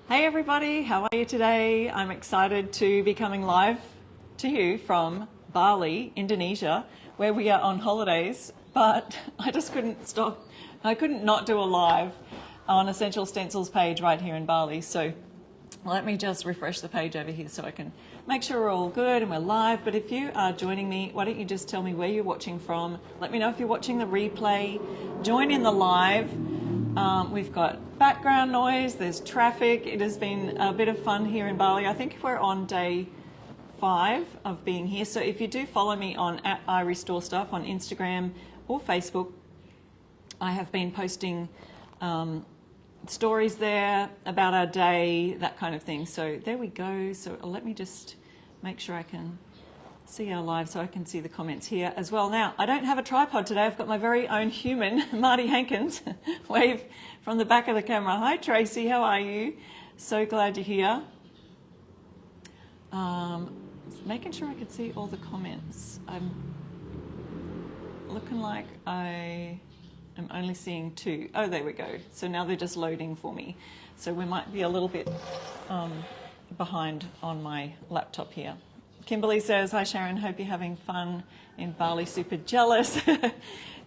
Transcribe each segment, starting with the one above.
Hey everybody, how are you today? I'm excited to be coming live to you from Bali, Indonesia, where we are on holidays, but I just couldn't stop. I couldn't not do a live on Essential Stencils page right here in Bali. So let me just refresh the page over here so I can make sure we're all good and we're live. But if you are joining me, why don't you just tell me where you're watching from? Let me know if you're watching the replay. Join in the live. We've got background noise, there's traffic. It has been a bit of fun here in Bali. I think we're on day 5 of being here. So if you do follow me on @iRestoreStuff on Instagram or Facebook, I have been posting stories there about our day, that kind of thing. So there we go. So let me just make sure I can see our live so I can see the comments here as well. Now, I don't have a tripod today. I've got my very own human, Marty Hankins, wave from the back of the camera. Hi, Tracy. How are you? So glad you're here. Making sure I could see all the comments. I'm looking like I am only seeing 2. Oh, there we go. So now they're just loading for me. So we might be a little bit behind on my laptop here. Kimberly says, hi Sharon, hope you're having fun in Bali, super jealous.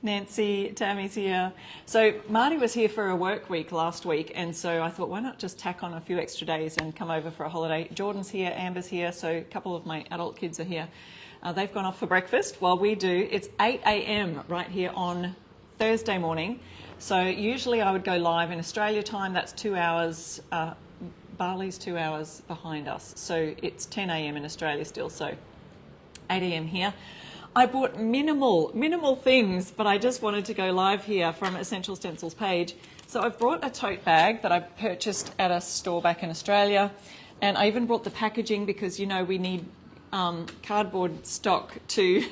Nancy, Tammy's here. So Marty was here for a work week last week, and so I thought, why not just tack on a few extra days and come over for a holiday. Jordan's here, Amber's here, so a couple of my adult kids are here. They've gone off for breakfast while we do. It's 8 a.m. right here on Thursday morning. So usually I would go live in Australia time, that's 2 hours, Bali's 2 hours behind us, so it's 10 a.m. in Australia still, so 8 a.m. here. I bought minimal things, but I just wanted to go live here from Essential Stencils page. So I've brought a tote bag that I purchased at a store back in Australia, and I even brought the packaging because, you know, we need cardboard stock to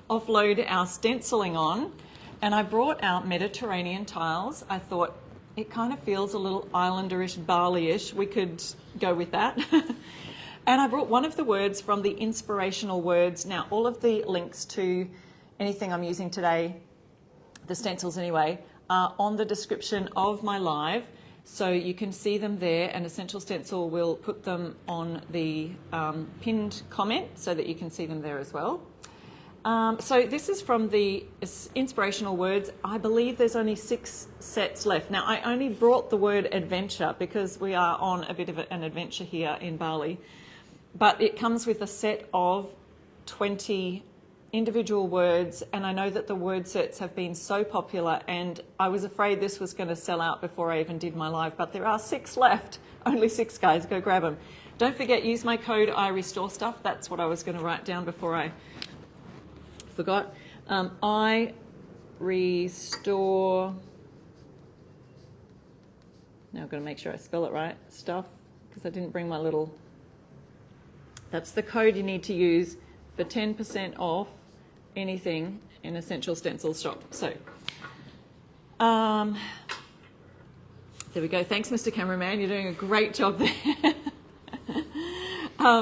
offload our stenciling on. And I brought out Mediterranean tiles. I thought, it kind of feels a little islanderish, Bali-ish. We could go with that. And I brought one of the words from the inspirational words. Now, all of the links to anything I'm using today, the stencils anyway, are on the description of my live. So you can see them there, and Essential Stencil will put them on the pinned comment so that you can see them there as well. So this is from the inspirational words. I believe there's only 6 sets left. Now, I only brought the word adventure because we are on a bit of an adventure here in Bali. But it comes with a set of 20 individual words. And I know that the word sets have been so popular, and I was afraid this was going to sell out before I even did my live. But there are 6 left. Only 6, guys. Go grab them. Don't forget, use my code iRestoreStuff. That's what I was going to write down before I forgot. I restore. Now I've got to make sure I spell it right. Stuff, because I didn't bring my little. That's the code you need to use for 10% off anything in Essential Stencils shop. So, there we go. Thanks, Mr. Cameraman. You're doing a great job there.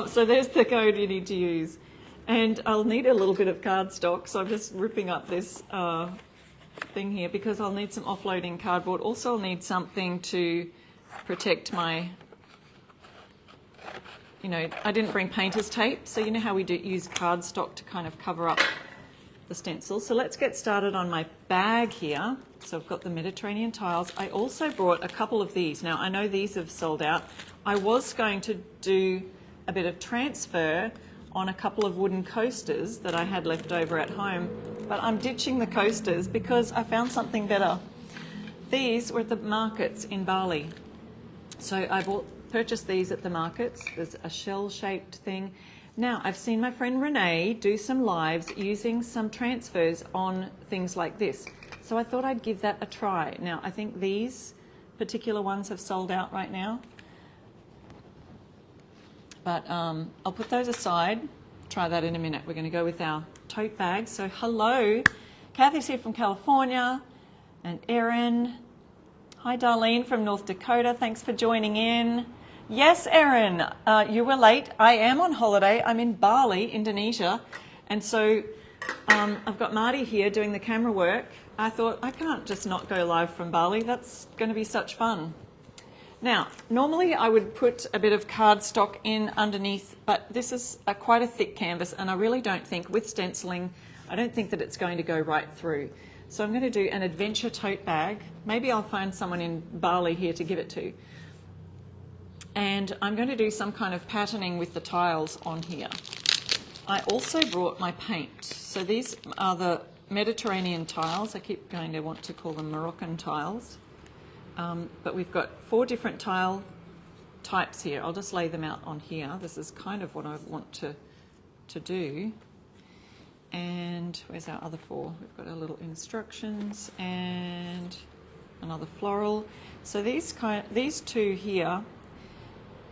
So there's the code you need to use. And I'll need a little bit of cardstock, so I'm just ripping up this thing here because I'll need some offloading cardboard. Also, I'll need something to protect my, you know, I didn't bring painter's tape, so you know how we do use cardstock to kind of cover up the stencil. So let's get started on my bag here. So I've got the Mediterranean tiles. I also brought a couple of these. Now, I know these have sold out. I was going to do a bit of transfer on a couple of wooden coasters that I had left over at home, but I'm ditching the coasters because I found something better. These were at the markets in Bali. So I purchased these at the markets. There's a shell-shaped thing. Now, I've seen my friend Renee do some lives using some transfers on things like this. So I thought I'd give that a try. Now, I think these particular ones have sold out right now. But I'll put those aside, try that in a minute. We're going to go with our tote bag. So hello, Kathy's here from California, and Erin. Hi, Darlene from North Dakota. Thanks for joining in. Yes, Erin, you were late. I am on holiday. I'm in Bali, Indonesia. And so I've got Marty here doing the camera work. I thought, I can't just not go live from Bali. That's going to be such fun. Now, normally I would put a bit of cardstock in underneath, but this is quite a thick canvas, and I really don't think, with stenciling, I don't think that it's going to go right through. So I'm going to do an adventure tote bag. Maybe I'll find someone in Bali here to give it to. And I'm going to do some kind of patterning with the tiles on here. I also brought my paint. So these are the Mediterranean tiles. I keep going to want to call them Moroccan tiles. But we've got 4 different tile types here. I'll just lay them out on here. This is kind of what I want to do. And where's our other 4? We've got our little instructions and another floral. So these 2 here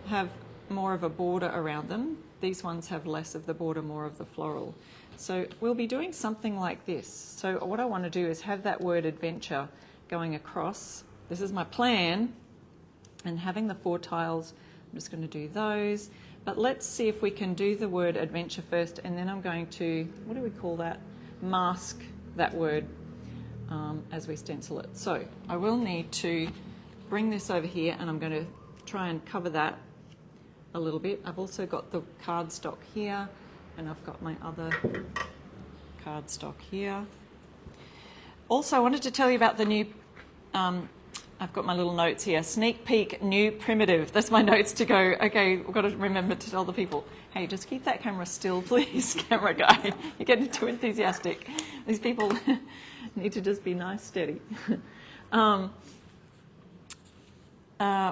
have more of a border around them. These ones have less of the border, more of the floral. So we'll be doing something like this. So what I want to do is have that word adventure going across. This is my plan, and having the 4 tiles, I'm just going to do those. But let's see if we can do the word adventure first, and then I'm going to, what do we call that? Mask that word as we stencil it. So I will need to bring this over here, and I'm going to try and cover that a little bit. I've also got the cardstock here, and I've got my other cardstock here. Also, I wanted to tell you about the new, I've got my little notes here, sneak peek new primitive. That's my notes to go, okay, we've got to remember to tell the people, hey, just keep that camera still, please, camera guy. You're getting too enthusiastic. These people need to just be nice, steady. What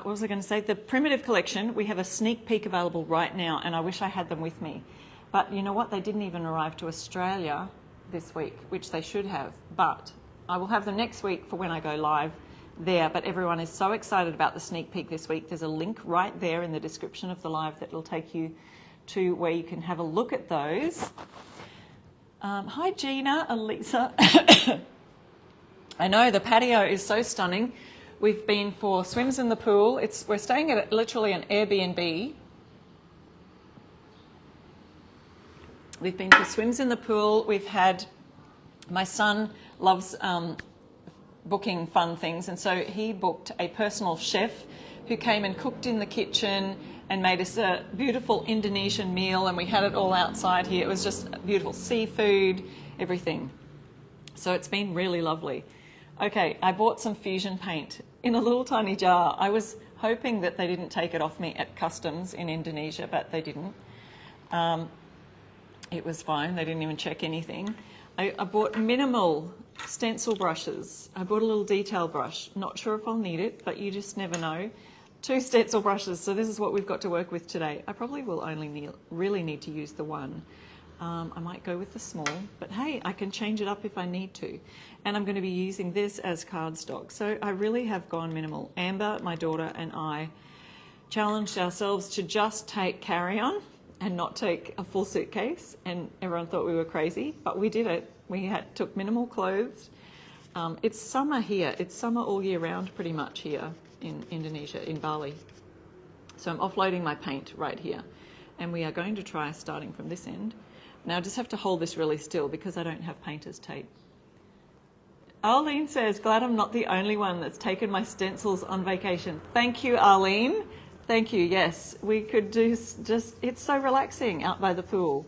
was I going to say? The primitive collection, we have a sneak peek available right now, and I wish I had them with me. But you know what? They didn't even arrive to Australia this week, which they should have. But I will have them next week for when I go live there. But everyone is so excited about the sneak peek this week. There's a link right there in the description of the live that will take you to where you can have a look at those. Hi, Gina, Elisa. I know the patio is so stunning. We've been for swims in the pool. We're staying at literally an Airbnb. We've been for swims in the pool. We've had, my son loves booking fun things, and so he booked a personal chef who came and cooked in the kitchen and made us a beautiful Indonesian meal, and we had it all outside here. It was just beautiful seafood, everything. So it's been really lovely. Okay, I bought some fusion paint in a little tiny jar. I was hoping that they didn't take it off me at customs in Indonesia, but they didn't. It was fine. They didn't even check anything. I bought minimal stencil brushes. I bought a little detail brush. Not sure if I'll need it, but you just never know. 2 stencil brushes. So this is what we've got to work with today. I probably will only really need to use the one. I might go with the small, but hey, I can change it up if I need to. And I'm going to be using this as cardstock. So I really have gone minimal. Amber, my daughter, and I challenged ourselves to just take carry-on and not take a full suitcase, and everyone thought we were crazy, but we did it. We took minimal clothes. It's summer here. It's summer all year round pretty much here in Indonesia, in Bali. So I'm offloading my paint right here, and we are going to try starting from this end. Now I just have to hold this really still because I don't have painter's tape. Arlene says, glad I'm not the only one that's taken my stencils on vacation. Thank you, Arlene. Thank you, yes. We could do just, it's so relaxing out by the pool.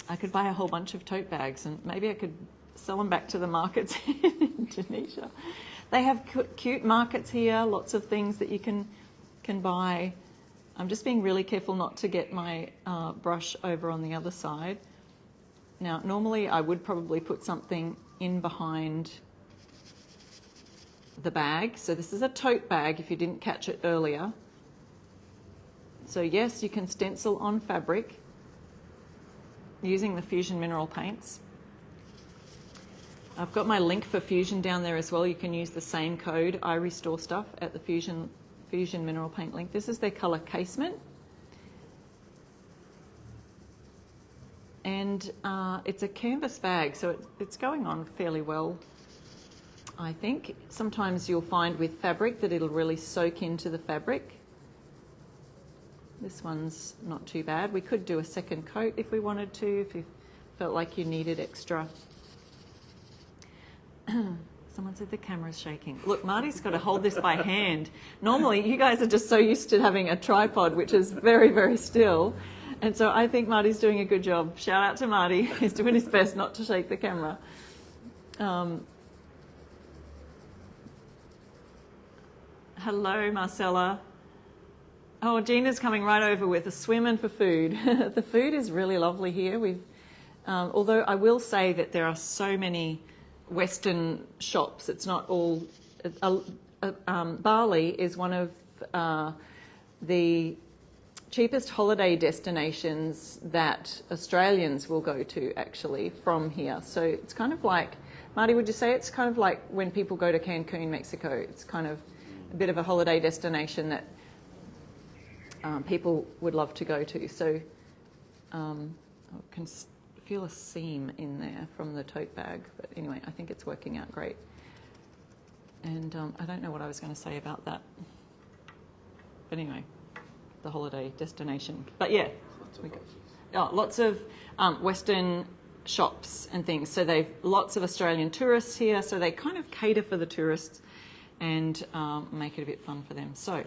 I could buy a whole bunch of tote bags and maybe I could sell them back to the markets in Indonesia. They have cute markets here, lots of things that you can buy. I'm just being really careful not to get my brush over on the other side. Now, normally I would probably put something in behind the bag. So this is a tote bag if you didn't catch it earlier. So yes, you can stencil on fabric using the Fusion mineral paints. I've got my link for Fusion down there as well. You can use the same code, I Restore Stuff, at the Fusion mineral paint link. This is their colour casement. And it's a canvas bag, so it's going on fairly well, I think. Sometimes you'll find with fabric that it'll really soak into the fabric. This one's not too bad. We could do a second coat if we wanted to, if you felt like you needed extra. Someone said the camera's shaking. Look, Marty's got to hold this by hand. Normally, you guys are just so used to having a tripod, which is very, very still. And so I think Marty's doing a good job. Shout out to Marty. He's doing his best not to shake the camera. Hello, Marcella. Oh, Gina's coming right over with a swim and for food. The food is really lovely here. Although I will say that there are so many Western shops. It's not all. Bali is one of the cheapest holiday destinations that Australians will go to, actually, from here. So it's kind of like, Marty, would you say it's kind of like when people go to Cancun, Mexico? It's kind of a bit of a holiday destination that people would love to go to. So I can feel a seam in there from the tote bag. But anyway, I think it's working out great. And I don't know what I was going to say about that. But anyway, the holiday destination. But yeah, lots of Western shops and things. So they've lots of Australian tourists here. So they kind of cater for the tourists and make it a bit fun for them. So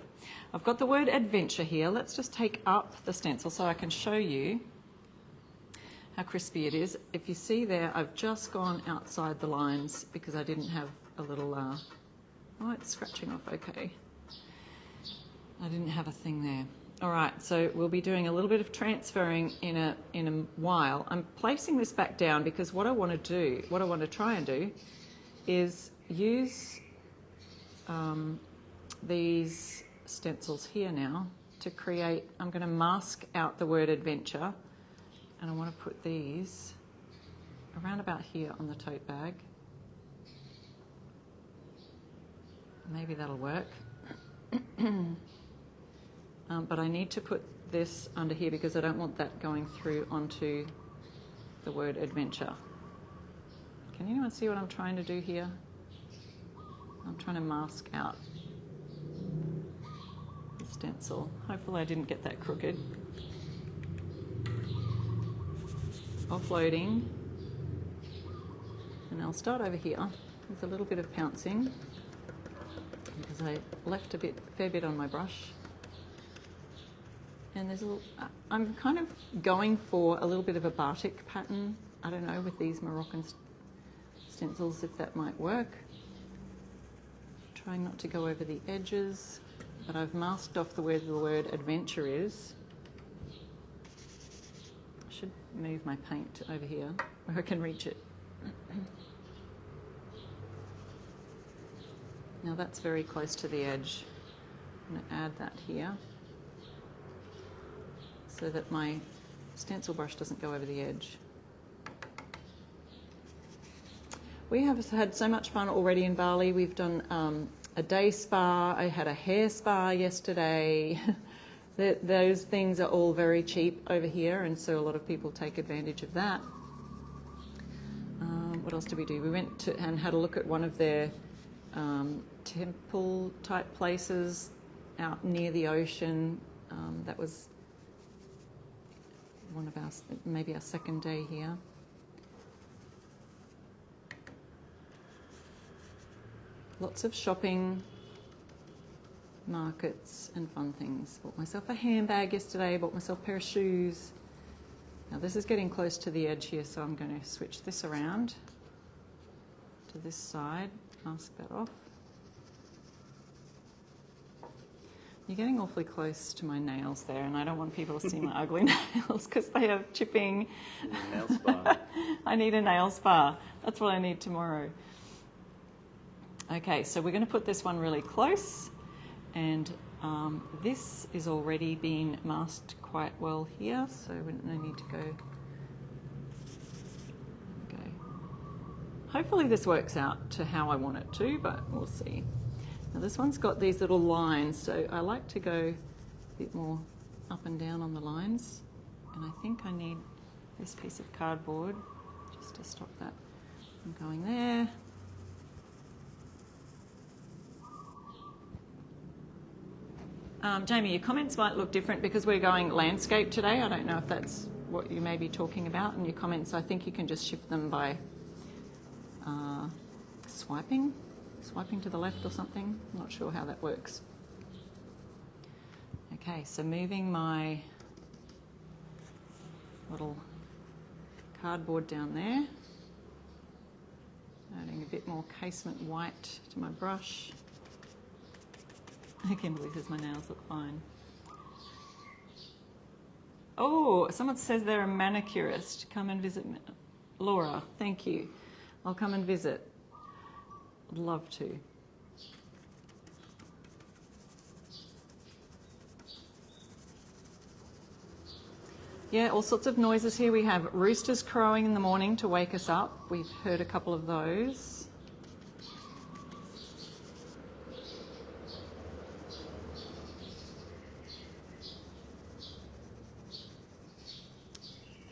I've got the word adventure here. Let's just take up the stencil so I can show you how crispy it is. If you see there, I've just gone outside the lines because I didn't have a little, oh, it's scratching off okay. I didn't have a thing there. All right, so we'll be doing a little bit of transferring in a while. I'm placing this back down because what I want to try and do is use these stencils here now to create, I'm going to mask out the word adventure, and I want to put these around about here on the tote bag. Maybe that'll work. But I need to put this under here because I don't want that going through onto the word adventure. Can anyone see what I'm trying to do here? I'm trying to mask out the stencil. Hopefully I didn't get that crooked. Offloading. And I'll start over here with a little bit of pouncing because I left a fair bit on my brush. And there's I'm kind of going for a little bit of a batik pattern. I don't know, with these Moroccan stencils, if that might work. Trying not to go over the edges, but I've masked off where the word adventure is. I should move my paint over here where I can reach it. Now that's very close to the edge. I'm going to add that here so that my stencil brush doesn't go over the edge. We have had so much fun already in Bali. We've done a day spa. I had a hair spa yesterday. Those things are all very cheap over here, and so a lot of people take advantage of that. What else did we do? We went to and had a look at one of their temple type places out near the ocean. That was one of maybe our second day here. Lots of shopping, markets and fun things. Bought myself a handbag yesterday, bought myself a pair of shoes. Now this is getting close to the edge here, so I'm going to switch this around to this side, mask that off. You're getting awfully close to my nails there, and I don't want people to see my ugly nails because they are chipping. Nail spa. I need a nail spa. That's what I need tomorrow. Okay, so we're going to put this one really close, and this is already being masked quite well here, so we don't need to go. Okay. Hopefully this works out to how I want it to, but we'll see. Now this one's got these little lines, so I like to go a bit more up and down on the lines, and I think I need this piece of cardboard just to stop that from going there. Jamie, your comments might look different because we're going landscape today. I don't know if that's what you may be talking about in your comments. I think you can just shift them by swiping to the left or something. I'm not sure how that works. Okay, so moving my little cardboard down there. Adding a bit more casement white to my brush. Kimberly says my nails look fine. Oh, someone says they're a manicurist. Come and visit me. Laura, thank you. I'll come and visit. I'd love to. Yeah, all sorts of noises here. We have roosters crowing in the morning to wake us up. We've heard a couple of those.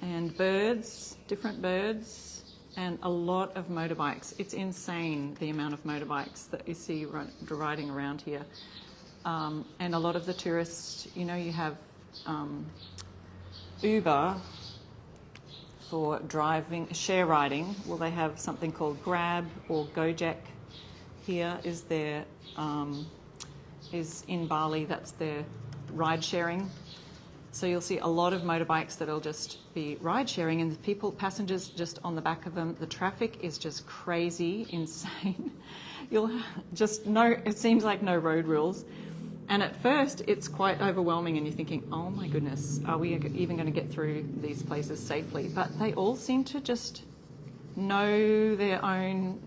And birds, different birds, and a lot of motorbikes. It's insane the amount of motorbikes that you see riding around here. And a lot of the tourists, you know, you have Uber for driving, share riding. Well, they have something called Grab or Gojek. Here is their, is in Bali, that's their ride sharing. So you'll see a lot of motorbikes that'll just be ride sharing, and the people, passengers just on the back of them. The traffic is just crazy, insane. You'll just it seems like no road rules. And at first it's quite overwhelming and you're thinking, oh my goodness, are we even going to get through these places safely? But they all seem to just know their own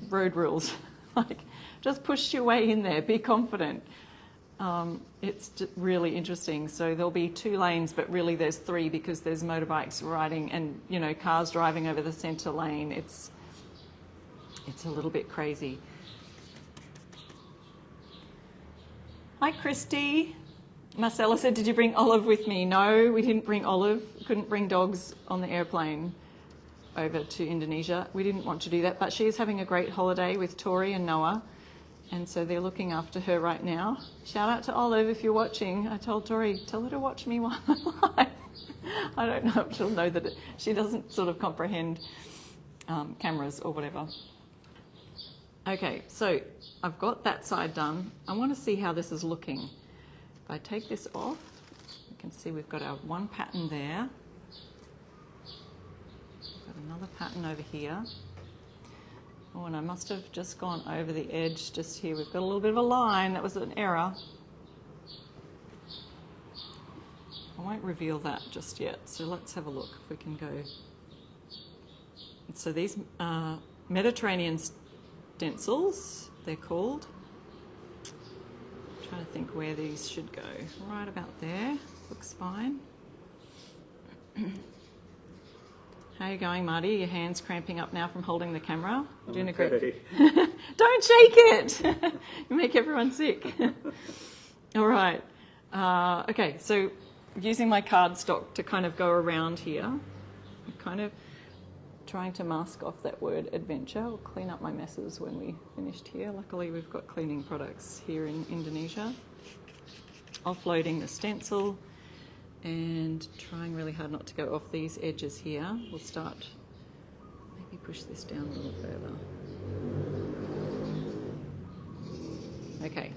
road rules. Like, just push your way in there, be confident. It's really interesting. So there'll be 2 lanes, but really there's 3 because there's motorbikes riding and, you know, cars driving over the centre lane. It's a little bit crazy. Hi, Christy. Marcella said, did you bring Olive with me? No, we didn't bring Olive. Couldn't bring dogs on the airplane over to Indonesia. We didn't want to do that, but she's having a great holiday with Tori and Noah. And so they're looking after her right now. Shout out to Olive if you're watching. I told Tori, tell her to watch me while I'm live. I don't know if she'll know that she doesn't sort of comprehend cameras or whatever. Okay, so I've got that side done. I want to see how this is looking. If I take this off, you can see we've got our one pattern there. We've got another pattern over here. Oh, and I must have just gone over the edge just here. We've got a little bit of a line. That was an error. I won't reveal that just yet. So let's have a look if we can go. So these Mediterranean stencils, they're called. I'm trying to think where these should go. Right about there. Looks fine. How are you going, Marty? Your hand's cramping up now from holding the camera. You're doing a great. Don't shake it. You make everyone sick. All right. Okay, so using my cardstock to kind of go around here, I'm kind of trying to mask off that word adventure. I'll clean up my messes when we finished here. Luckily, we've got cleaning products here in Indonesia. Offloading the stencil. And trying really hard not to go off these edges here. We'll start, maybe push this down a little further. Okay.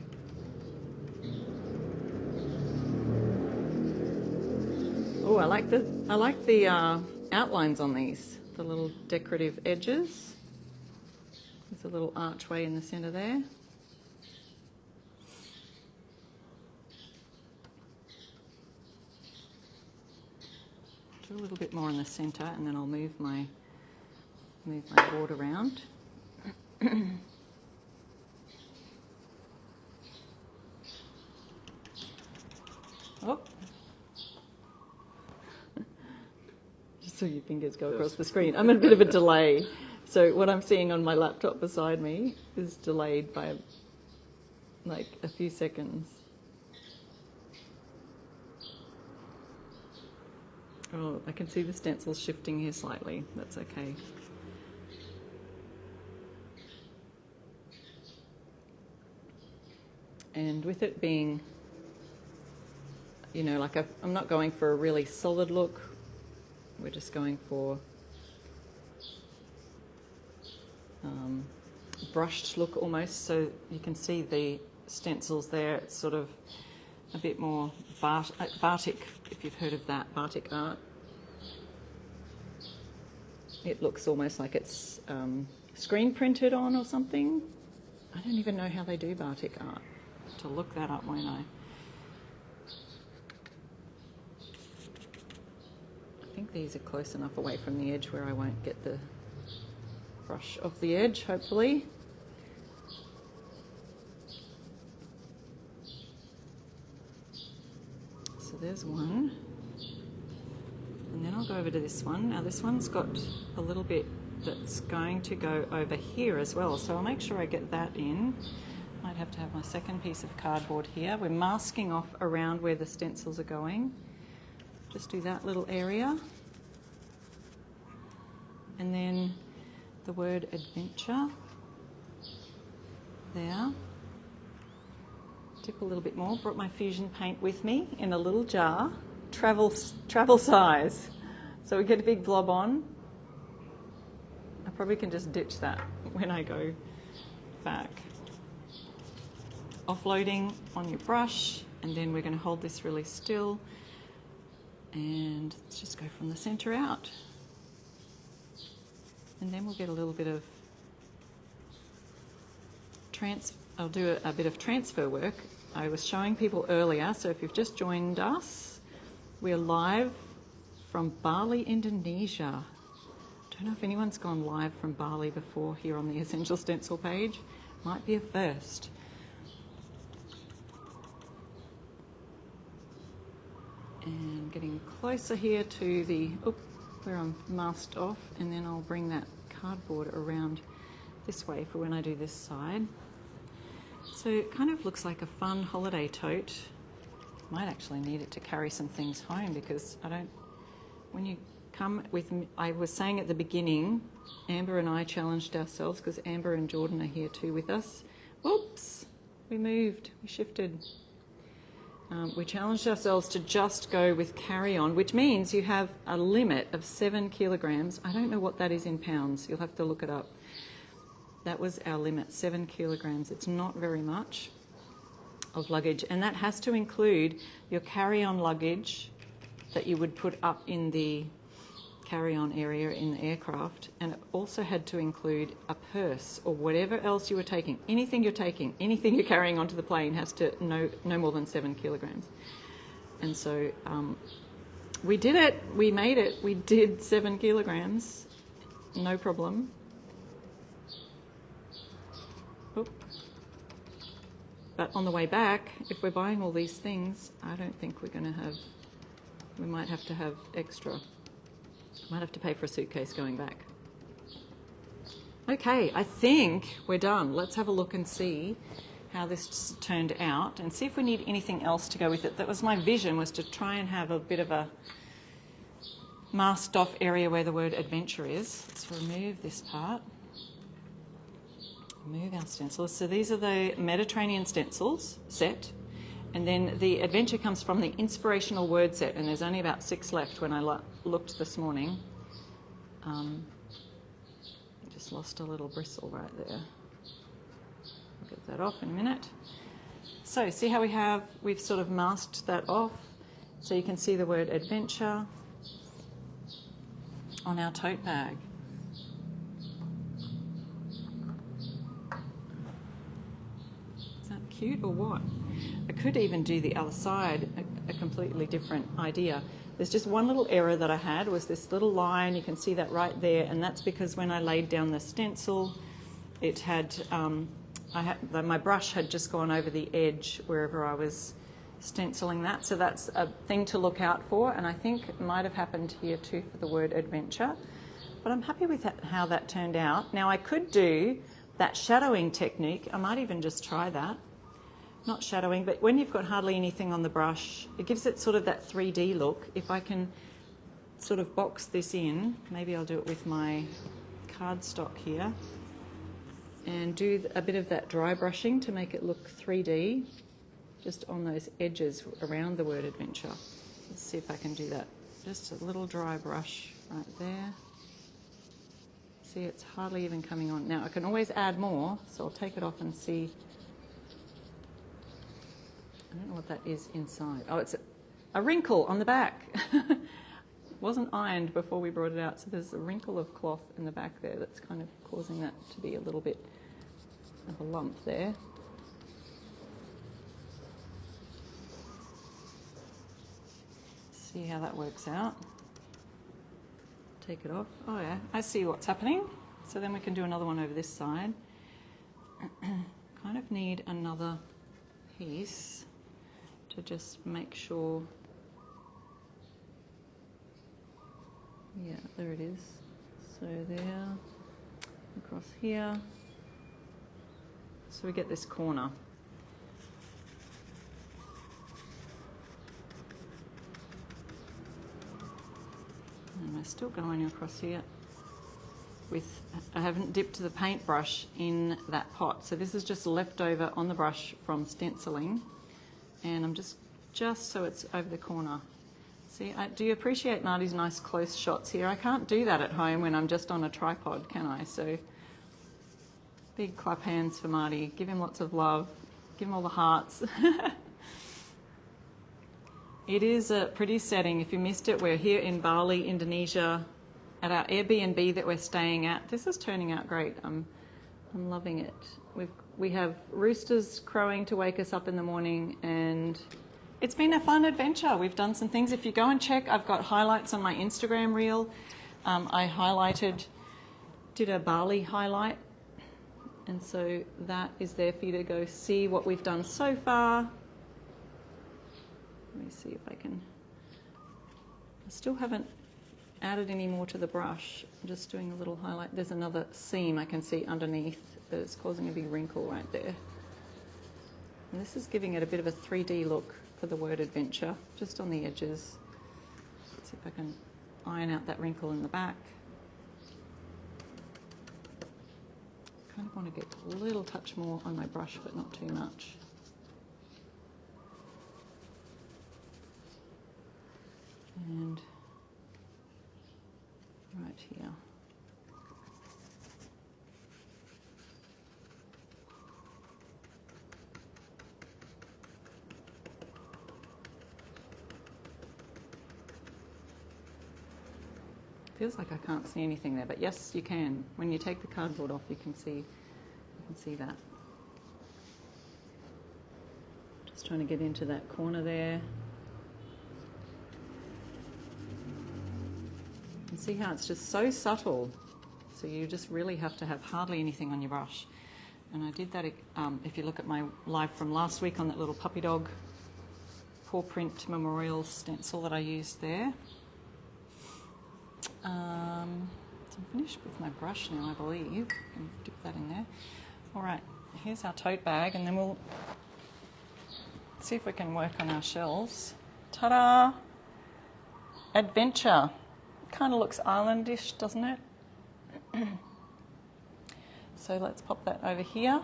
Oh, I like the outlines on these, the little decorative edges. There's a little archway in the center there. A little bit more in the centre, and then I'll move my board around. Oh, just so your fingers go across the screen. I'm in a bit of a delay, so what I'm seeing on my laptop beside me is delayed by like a few seconds. Oh, I can see the stencils shifting here slightly. That's okay. And with it being, you know, like I'm not going for a really solid look. We're just going for brushed look almost, so you can see the stencils there. It's sort of a bit more batik, if you've heard of that, batik art. It looks almost like it's screen printed on or something. I don't even know how they do batik art. To look that up, won't I? I think these are close enough away from the edge where I won't get the brush off the edge, hopefully. So there's one. And then I'll go over to this one. Now this one's got a little bit that's going to go over here as well. So I'll make sure I get that in. Might have to have my second piece of cardboard here. We're masking off around where the stencils are going. Just do that little area. And then the word adventure there. Dip a little bit more. Brought my fusion paint with me in a little jar. Travel size. So we get a big blob on. I probably can just ditch that when I go back. Offloading on your brush, and then we're going to hold this really still, and let's just go from the center out, and then we'll get a little bit of I'll do a bit of transfer work. I was showing people earlier, so if you've just joined us, we're live from Bali, Indonesia. Don't know if anyone's gone live from Bali before here on the Essential Stencil page. Might be a first. And getting closer here to the, where I'm masked off, and then I'll bring that cardboard around this way for when I do this side. So it kind of looks like a fun holiday tote. Might actually need it to carry some things home, because when you come with me, I was saying at the beginning, Amber and I challenged ourselves, because Amber and Jordan are here too with us. Whoops, we moved, we shifted. We challenged ourselves to just go with carry-on, which means you have a limit of 7 kilograms. I don't know what that is in pounds. You'll have to look it up. That was our limit, 7 kilograms. It's not very much of luggage, and that has to include your carry-on luggage that you would put up in the carry-on area in the aircraft, and it also had to include a purse or whatever else you were taking. Anything you're taking, anything you're carrying onto the plane has to no more than 7 kilograms. And so we did it. We made it. We did 7 kilograms, no problem. Oop. But on the way back, if we're buying all these things, I don't think we're going to have. We might have to have extra. Might have to pay for a suitcase going back. Okay, I think we're done. Let's have a look and see how this turned out, and see if we need anything else to go with it. That was my vision, was to try and have a bit of a masked off area where the word adventure is. Let's remove this part. Remove our stencils. So these are the Mediterranean stencils set. And then the adventure comes from the inspirational word set, and there's only about 6 left when I looked this morning. Just lost a little bristle right there. I'll get that off in a minute. So see how we've sort of masked that off, so you can see the word adventure on our tote bag. Is that cute or what? I could even do the other side, a completely different idea. There's just one little error that I had, was this little line. You can see that right there, and that's because when I laid down the stencil, it had, my brush had just gone over the edge wherever I was stenciling that. So that's a thing to look out for, and I think it might have happened here too for the word adventure. But I'm happy with how that turned out. Now I could do that shadowing technique. I might even just try that. Not shadowing, but when you've got hardly anything on the brush, it gives it sort of that 3D look. If I can sort of box this in, maybe I'll do it with my cardstock here, and do a bit of that dry brushing to make it look 3D, just on those edges around the word adventure. Let's see if I can do that. Just a little dry brush right there. see it's hardly even coming on. Now I can always add more, so I'll take it off and see. I don't know what that is inside. Oh, it's a wrinkle on the back. Wasn't ironed before we brought it out, so there's a wrinkle of cloth in the back there that's kind of causing that to be a little bit of a lump there. See how that works out. Take it off. Oh yeah, I see what's happening. So then we can do another one over this side. Kind of need another piece to just make sure. Yeah, there it is. So there, across here. So we get this corner. And we're still going across here with, I haven't dipped the paintbrush in that pot. So this is just leftover on the brush from stenciling. And I'm just so it's over the corner. See, do you appreciate Marty's nice close shots here? I can't do that at home when I'm just on a tripod, can I? So big clap hands for Marty. Give him lots of love. Give him all the hearts. It is a pretty setting. If you missed it, we're here in Bali, Indonesia, at our Airbnb that we're staying at. This is turning out great. I'm loving it. We have roosters crowing to wake us up in the morning, and it's been a fun adventure. We've done some things. If you go and check, I've got highlights on my Instagram reel. I did a Bali highlight, and so that is there for you to go see what we've done so far. Let me see if I still haven't added any more to the brush. I'm just doing a little highlight. There's another seam I can see underneath that is causing a big wrinkle right there. And this is giving it a bit of a 3D look for the word adventure, just on the edges. Let's see if I can iron out that wrinkle in the back. Kind of want to get a little touch more on my brush, but not too much. And right here. Feels like I can't see anything there, but yes, you can. When you take the cardboard off, you can see that. Just trying to get into that corner there. And see how it's just so subtle. So you just really have to have hardly anything on your brush. And I did that, if you look at my live from last week on that little puppy dog paw print memorial stencil that I used there. So I'm finished with my brush now, I believe. I can dip that in there. All right, here's our tote bag, and then we'll see if we can work on our shells. Ta-da! Adventure. Kind of looks islandish, doesn't it? So let's pop that over here.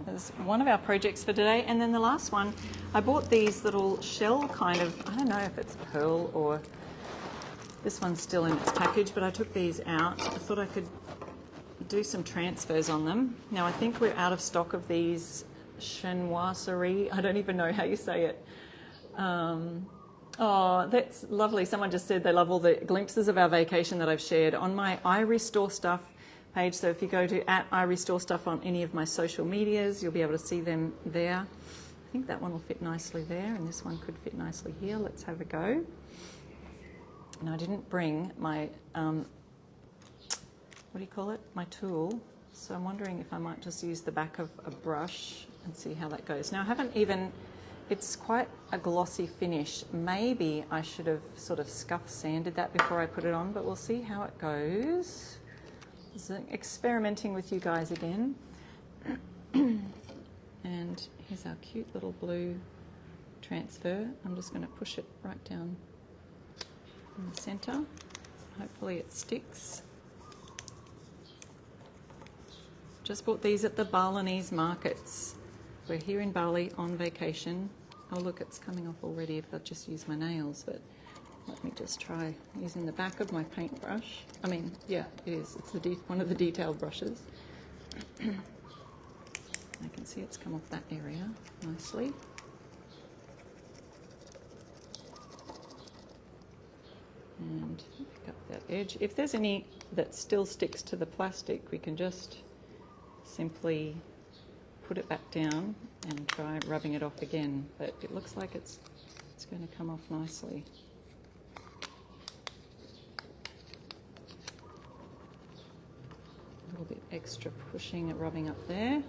There's one of our projects for today. And then the last one, I bought these little shell kind of, I don't know if it's pearl or this one's still in its package, but I took these out. I thought I could do some transfers on them. Now I think we're out of stock of these chinoiserie. I don't even know how you say it. Oh, that's lovely. Someone just said they love all the glimpses of our vacation that I've shared on my I Restore Stuff page. So if you go to @IRestoreStuff on any of my social medias, you'll be able to see them there. I think that one will fit nicely there, and this one could fit nicely here. Let's have a go. And I didn't bring my, what do you call it? My tool. So I'm wondering if I might just use the back of a brush and see how that goes. Now I haven't even, it's quite a glossy finish. Maybe I should have sort of scuff sanded that before I put it on, but we'll see how it goes. Just experimenting with you guys again. And here's our cute little blue transfer. I'm just going to push it right down in the center. Hopefully it sticks. Just bought these at the Balinese markets. We're here in Bali on vacation. Oh look, it's coming off already if I just use my nails, but Let me just try using the back of my paintbrush. I mean, yeah, it is. It's one of the detailed brushes. I can see it's come off that area nicely. And pick up that edge. If there's any that still sticks to the plastic, we can just simply put it back down and try rubbing it off again. But it looks like it's going to come off nicely. A little bit extra pushing and rubbing up there.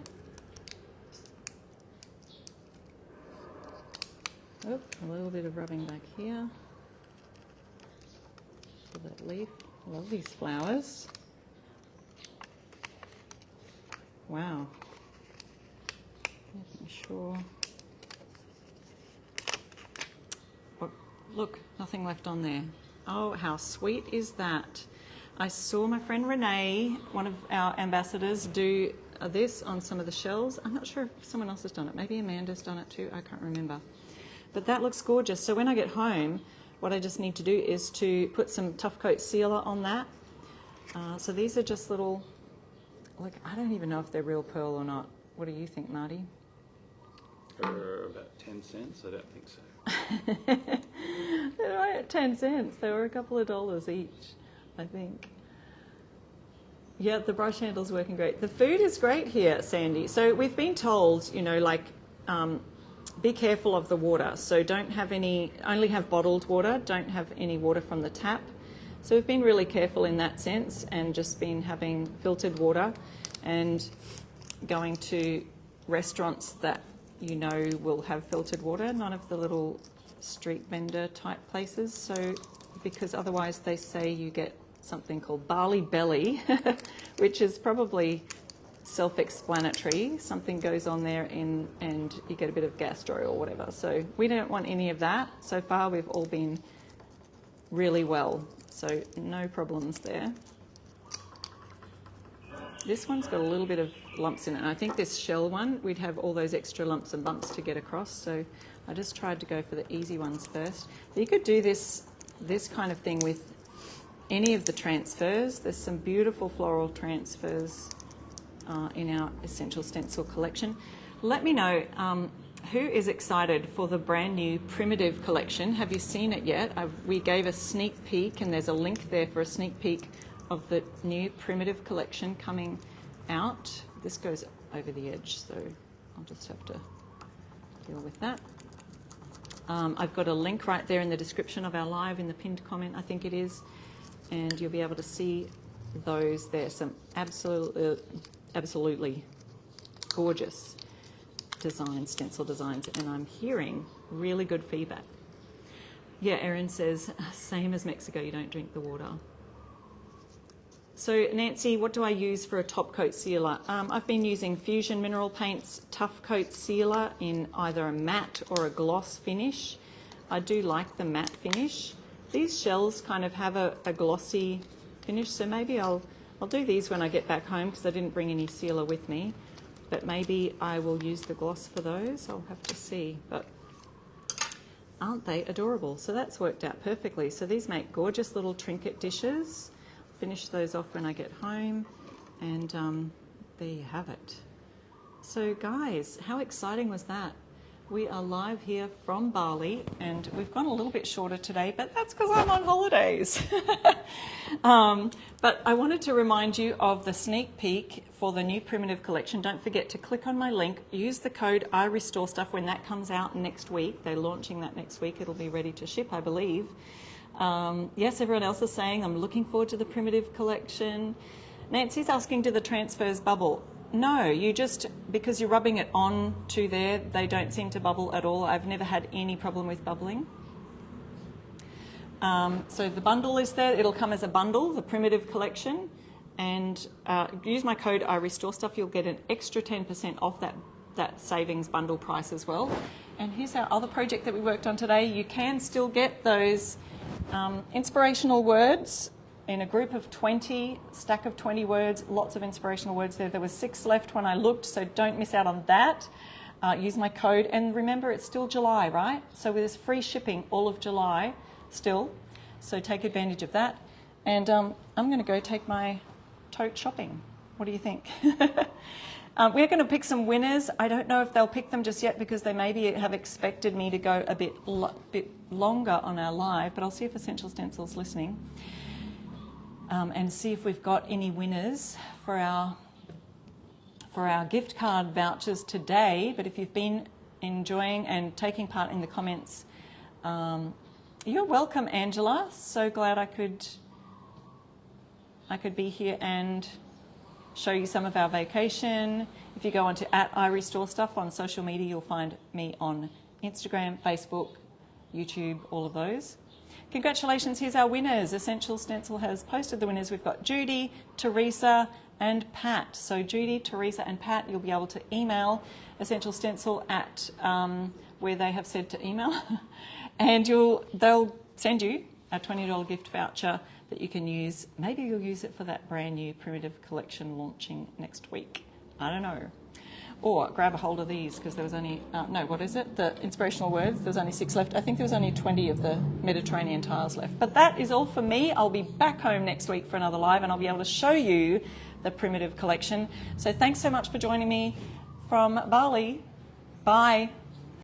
Oh, a little bit of rubbing back here. For that leaf. I love these flowers. Wow. Making sure. Oh, look, nothing left on there. Oh, how sweet is that? I saw my friend Renee, one of our ambassadors, do this on some of the shells. I'm not sure if someone else has done it. Maybe Amanda's done it too. I can't remember. But that looks gorgeous. So when I get home, what I just need to do is to put some Tough Coat sealer on that. So these are just little, like, I don't even know if they're real pearl or not. What do you think, Marty? About 10 cents? I don't think so. They're right at 10 cents. They were a couple of dollars each, I think. Yeah, the brush handle's working great. The food is great here, Sandy. So we've been told, you know, like, be careful of the water. So don't have any, only have bottled water, don't have any water from the tap. So we've been really careful in that sense and just been having filtered water and going to restaurants that you know will have filtered water, none of the little street vendor type places. So because otherwise they say you get something called Bali belly, which is probably self-explanatory. Something goes on there and you get a bit of gastro or whatever. So we don't want any of that. So far we've all been really well. So no problems there. This one's got a little bit of lumps in it. And I think this shell one, we'd have all those extra lumps and bumps to get across. So I just tried to go for the easy ones first. You could do this kind of thing with any of the transfers. There's some beautiful floral transfers in our Essential Stencil collection. Let me know who is excited for the brand new Primitive collection. Have you seen it yet? We gave a sneak peek, and there's a link there for a sneak peek of the new Primitive collection coming out. This goes over the edge, so I'll just have to deal with that. I've got a link right there in the description of our live in the pinned comment, I think it is, and you'll be able to see those there. Some absolutely gorgeous designs, stencil designs, and I'm hearing really good feedback. Yeah, Erin says, same as Mexico, you don't drink the water. So Nancy, what do I use for a top coat sealer? I've been using Fusion Mineral Paints Tough Coat Sealer in either a matte or a gloss finish. I do like the matte finish. These shells kind of have a glossy finish, so maybe I'll do these when I get back home because I didn't bring any sealer with me, but maybe I will use the gloss for those. I'll have to see, but aren't they adorable? So that's worked out perfectly. So these make gorgeous little trinket dishes. Finish those off when I get home, and there you have it. So guys, how exciting was that? We are live here from Bali, and we've gone a little bit shorter today, but that's because I'm on holidays. But I wanted to remind you of the sneak peek for the new Primitive collection. Don't forget to click on my link, use the code IRestoreStuff when that comes out next week. They're launching that next week. It'll be ready to ship, I believe. Yes, everyone else is saying, I'm looking forward to the Primitive collection. Nancy's asking, do the transfers bubble? No, you just, because you're rubbing it on to there, they don't seem to bubble at all. I've never had any problem with bubbling. So the bundle is there. It'll come as a bundle, the Primitive collection. And use my code IRestoreStuff. You'll get an extra 10% off that savings bundle price as well. And here's our other project that we worked on today. You can still get those inspirational words in a group of 20, stack of 20 words, lots of inspirational words there. There were 6 left when I looked, so don't miss out on that. Use my code, and remember it's still July, right? So there's free shipping all of July still. So take advantage of that. And I'm going to go take my tote shopping. What do you think? We're going to pick some winners. I don't know if they'll pick them just yet because they maybe have expected me to go a bit longer on our live, but I'll see if Essential Stencil's listening and see if we've got any winners for our gift card vouchers today. But if you've been enjoying and taking part in the comments, you're welcome, Angela. So glad I could be here and show you some of our vacation. If you go onto @iRestoreStuff on social media, you'll find me on Instagram, Facebook, YouTube, all of those. Congratulations, here's our winners. Essential Stencil has posted the winners. We've got Judy, Teresa, and Pat. So Judy, Teresa, and Pat, you'll be able to email Essential Stencil at where they have said to email, and they'll send you a $20 gift voucher that you can use. Maybe you'll use it for that brand new Primitive collection launching next week. I don't know. Or grab a hold of these because there was only, the inspirational words, there's only 6 left. I think there was only 20 of the Mediterranean tiles left. But that is all for me. I'll be back home next week for another live and I'll be able to show you the Primitive collection. So thanks so much for joining me from Bali. Bye.